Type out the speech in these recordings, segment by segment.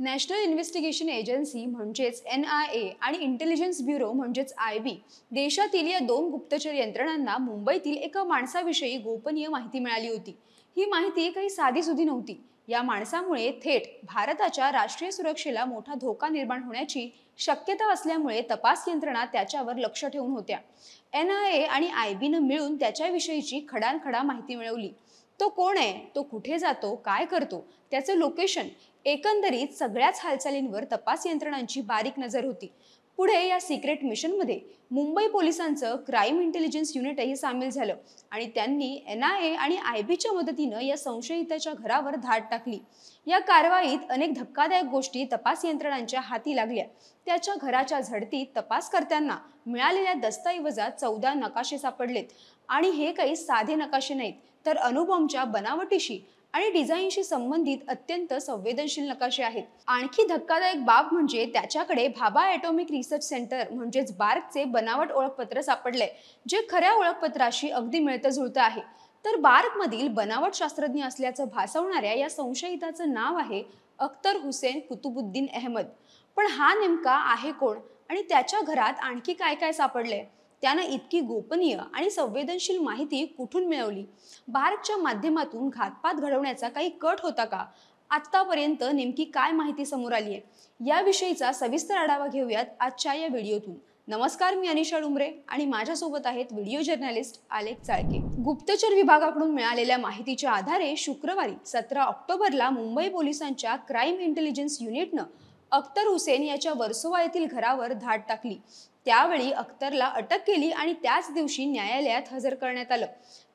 National investigation agency म्हणजेच NIA आणि intelligence bureau म्हणजेच IB देशातील या दोन गुप्तचर यंत्रणांना मुंबईतील एका माणसाविषयी गोपनीय माहिती मिळाली होती। ही माहिती काही साधीसुधी नव्हती। या माणसामुळे थेट भारताच्या राष्ट्रीय सुरक्षेला मोठा धोका निर्माण होण्याची शक्यता असल्यामुळे तपास यंत्रणा त्याच्यावर लक्ष ठेवून होत्या। NIA आणि IB ने मिळून त्याच्याविषयीची खडानखडा माहिती मिळवली। तो कोण आहे, तो कुठे जातो, काय करतो, त्याचं लोकेशन, एकंदरीत सगळ्याच हालचालींवर तपास यंत्रणांची बारीक नजर होती। पुढे या सिक्रेट मिशनमध्ये मुंबई पोलिसांचं क्राईम इंटेलिजन्स युनिटही सामील झालं आणि त्यांनी NIA आणि IBच्या मदतीनं या संशयिताच्या घरावर धाड टाकली। या कारवाईत अनेक धक्कादायक गोष्टी तपास यंत्रणांच्या हाती लागल्या। त्याच्या घराच्या झडतीत तपासकर्त्यांना मिळालेल्या दस्तऐवजात 14 नकाशे सापडलेत आणि हे काही साधे नकाशे नाहीत, तर अणुबॉम्बच्या बनावटीशी आणि डिझाईनशी संबंधित अत्यंत संवेदनशील नकाशे आहेत। आणखी धक्कादायक बाब म्हणजे त्याच्याकडे भाभा ॲटॉमिक रिसर्च सेंटर म्हणजेच बार्कचे बनावट ओळखपत्र सापडले, जे खऱ्या ओळखपत्राशी अगदी मिळतं जुळतं आहे। तर बार्कमधील बनावट शास्त्रज्ञ असल्याचं भासवणाऱ्या या संशयिताचं नाव आहे अख्तर हुसेन कुतुबुद्दीन अहमद। पण हा नेमका आहे कोण आणि त्याच्या घरात आणखी काय काय सापडले? त्यानं इतकी गोपनीय आणि संवेदनशील माहिती कुठून मिळवली? बार्कच्या माध्यमातून घातपात घडवण्याचा काही कट होता का? आतापर्यंत नेमकी काय माहिती समोर आली आहे, याविषयीचा सविस्तर आढावा घेऊयात आजच्या या व्हिडिओतून। नमस्कार, मी अनिशा डुमरे आणि माझ्यासोबत आहेत व्हिडिओ जर्नलिस्ट आलेख चाळके। गुप्तचर विभागाकडून मिळालेल्या माहितीच्या आधारे शुक्रवारी 17 ऑक्टोबरला मुंबई पोलिसांच्या क्राईम इंटेलिजन्स युनिटनं अख्तर हुसेन याच्या वर्सोवा येथील घरावर धाड टाकली। त्यावेळी अख्तरला अटक केली आणि त्याच दिवशी न्यायालयात हजर करण्यात आलं।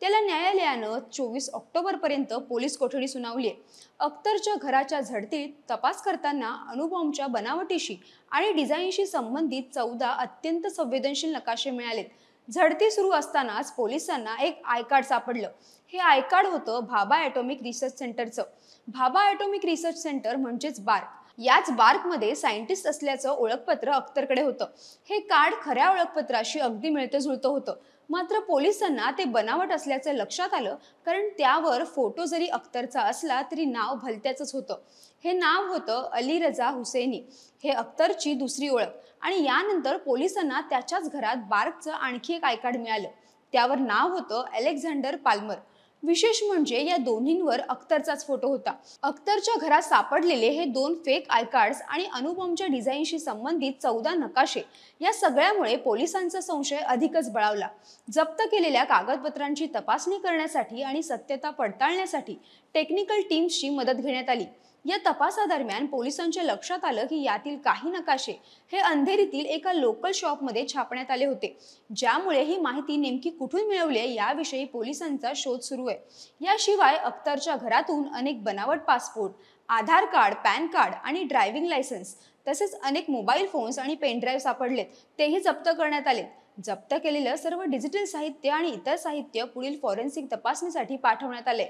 त्याला न्यायालयानं 24 ऑक्टोबर पर्यंत पोलीस कोठडी सुनावली आहे। अख्तरच्या घराच्या झडतीत तपास करताना अणुबॉम्बच्या बनावटीशी आणि डिझाईनशी संबंधित 14 अत्यंत संवेदनशील नकाशे मिळालेत। झडती सुरू असतानाच पोलिसांना एक आय कार्ड सापडलं। हे आय कार्ड होतं भाभा ॲटॉमिक रिसर्च सेंटरचं। भाभा ॲटॉमिक रिसर्च सेंटर म्हणजेच बार्क। याच बार्कमध्ये सायंटिस्ट असल्याचं ओळखपत्र अख्तरकडे होतं। हे कार्ड खऱ्या ओळखपत्राशी अगदी मिळतं जुळतं होतं, मात्र पोलिसांना ते बनावट असल्याचं लक्षात आलं, कारण त्यावर फोटो जरी अख्तरचा असला तरी नाव भलत्याचंच होतं। हे नाव होतं अली रजा हुसैनी। हे अख्तरची दुसरी ओळख आणि यानंतर पोलिसांना त्याच्याच घरात बार्कचं आणखी एक आय कार्ड मिळालं। त्यावर नाव होतं अलेक्झांडर पाल्मर। विशेष म्हणजे या दोन्हींवर अख्तरचाच फोटो होता। अख्तरच्या घरात सापडलेले हे दोन फेक आय कार्ड्स आणि अणुबॉम्बच्या डिझाईनशी संबंधित 14 नकाशे, या सगळ्यामुळे पोलिसांचा संशय अधिकच बळावला। जप्त केलेल्या कागदपत्रांची तपासणी करण्यासाठी आणि सत्यता पडताळण्यासाठी टेक्निकल टीम्सची मदत घेण्यात आली। या तपासादरम्यान पोलिसांच्या लक्षात आलं की यातील काही नकाशे हे अंधेरीतील एका लोकल शॉपमध्ये छापण्यात आले होते, ज्यामुळे ही माहिती नेमकी कुठून मिळवली आहे याविषयी पोलिसांचा शोध सुरू आहे। याशिवाय अख्तरच्या घरातून अनेक बनावट पासपोर्ट, आधार कार्ड, पॅन कार्ड आणि ड्रायव्हिंग लायसन्स तसेच अनेक मोबाईल फोन्स आणि पेनड्राईव्ह सापडलेत, तेही जप्त करण्यात आले। जप्त केलेलं सर्व डिजिटल साहित्य आणि इतर साहित्य पुढील फॉरेन्सिक तपासणीसाठी पाठवण्यात आले।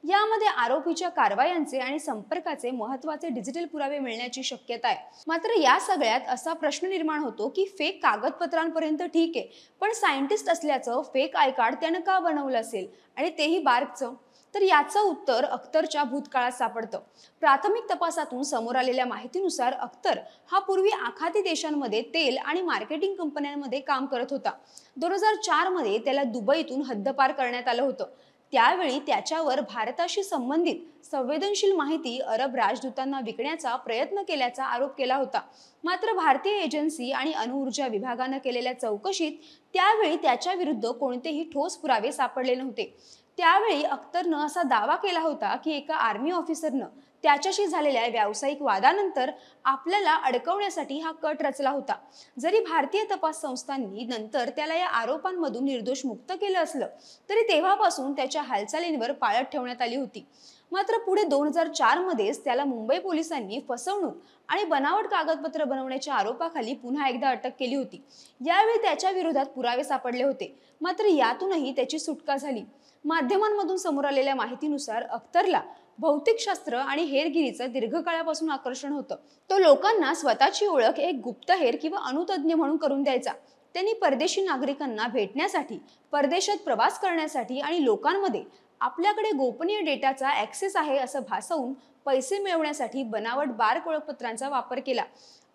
यामध्ये आरोपीच्या कारवायांचे आणि संपर्काचे महत्त्वाचे डिजिटल पुरावे मिळण्याची शक्यता आहे। मात्र या सगळ्यात असा प्रश्न निर्माण होतो की फेक कागदपत्रांपर्यंत ठीक आहे, पण सायंटिस्ट असल्याचं फेक आय कार्ड त्यानं का बनवलं असेल, आणि तेही बार्कचं? तर याचं उत्तर अख्तरच्या भूतकाळात सापडतं। प्राथमिक तपासातून समोर आलेल्या माहितीनुसार अख्तर हा पूर्वी आखाती देशांमध्ये तेल आणि मार्केटिंग कंपन्यांमध्ये काम करत होता। 2004 मध्ये त्याला दुबईतून हद्दपार करण्यात आलं होतं। त्यावेळी त्याच्यावर भारताशी संबंधित संवेदनशील माहिती अरब राजदूतांना विकण्याचा प्रयत्न केल्याचा आरोप केला होता। मात्र भारतीय एजन्सी आणि अणुऊर्जा विभागानं केलेल्या चौकशीत त्यावेळी त्याच्या विरुद्ध कोणतेही ठोस पुरावे सापडले नव्हते। त्यावेळी अख्तरनं असा दावा केला होता की एका आर्मी ऑफिसरनं त्याच्याशी झालेल्या व्यावसायिक वादानंतर आपल्याला अडकवण्यासाठी हा कट रचला होता। जरी भारतीय तपास संस्थांनी नंतर त्याला या आरोपांमधून निर्दोष मुक्त केलं असलं, तरी तेव्हापासून त्याच्या हालचालींवर पाळत ठेवण्यात आली होती। मात्र पुढे 2004 मध्येच त्याला मुंबई पोलिसांनी फसवणूक आणि बनावट कागदपत्र बनवण्याच्या आरोपाखाली पुन्हा एकदा अटक केली होती। यावेळी त्याच्या विरोधात पुरावे सापडले होते, मात्र यातूनही त्याची सुटका झाली। माध्यमांमधून समोर आलेल्या माहितीनुसार अख्तरला भौतिकशास्त्र आणि हेरगिरीचं दीर्घकाळापासून आकर्षण होतं। तो लोकांना स्वतःची ओळख एक गुप्तहेर किंवा अणुतज्ञ म्हणून करून द्यायचा। त्यांनी परदेशी नागरिकांना भेटण्यासाठी, परदेशात प्रवास करण्यासाठी आणि लोकांमध्ये आपल्याकडे गोपनीय डेटाचा ॲक्सेस आहे असं भासवून पैसे मिळवण्यासाठी बनावट बार्क ओळखपत्रांचा वापर केला.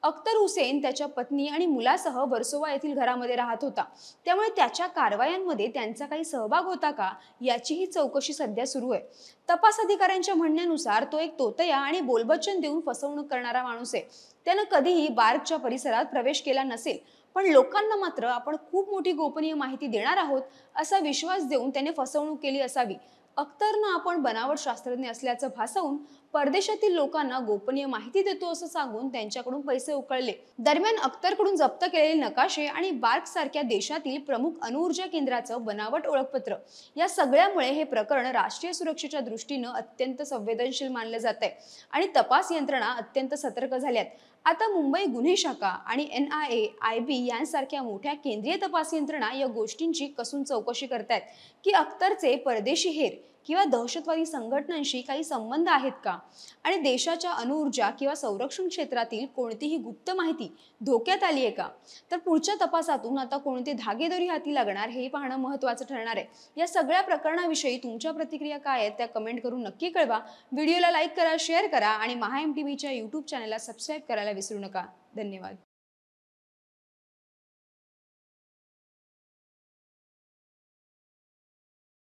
अख्तर हुसेन त्याच्या पत्नी आणि मुलासह वर्सोवा येथील घरामध्ये राहत होता. त्यामुळे त्याच्या कारवायांमध्ये त्यांचा काही सहभाग होता का याचीही चौकशी सध्या सुरू आहे. तपास अधिकाऱ्यांच्या म्हणण्यानुसार तो एक तोतया आणि बोलबच्चन देऊन फसवणूक करणारा माणूस आहे. त्यानं कधीही बार्कच्या परिसरात प्रवेश केला नसेल, पण लोकांना मात्र आपण खूप मोठी गोपनीय माहिती देणार आहोत असा विश्वास देऊन त्याने फसवणूक केली असावी. अख्तरनं आपण बनावट शास्त्रज्ञ असल्याचं भासवून परदेशातील लोकांना गोपनीय माहिती देतो असं सांगून त्यांच्याकडून पैसे उकळले. दरम्यान अख्तरकडून जप्त केलेले नकाशे आणि बार्क सारख्या देशातील प्रमुख अणुऊर्जा केंद्राचं बनावट ओळखपत्र या सगळ्यामुळे हे प्रकरण राष्ट्रीय सुरक्षेच्या दृष्टीनं अत्यंत संवेदनशील मानलं जात आहे आणि तपास यंत्रणा अत्यंत सतर्क झाल्यात. आता मुंबई गुन्हे शाखा आणि NIA, IB यांसारख्या मोठ्या केंद्रीय तपास यंत्रणा या गोष्टींची कसून चौकशी करतायत की अख्तरचे परदेशी हेर किंवा दहशतवादी संघटनांशी काही संबंध आहेत का आणि देशाच्या अणुऊर्जा किंवा संरक्षण क्षेत्रातील कोणतीही गुप्त माहिती धोक्यात आली आहे का. तर पुढच्या तपासातून आता कोणते धागेदोरी हाती लागणार हे पाहणं महत्त्वाचं ठरणार आहे. या सगळ्या प्रकरणाविषयी तुमच्या प्रतिक्रिया काय आहेत त्या कमेंट करून नक्की कळवा. व्हिडिओला लाईक करा, शेअर करा आणि MahaMTVच्या YouTube चॅनलला सबस्क्राईब करायला विसरू नका. धन्यवाद.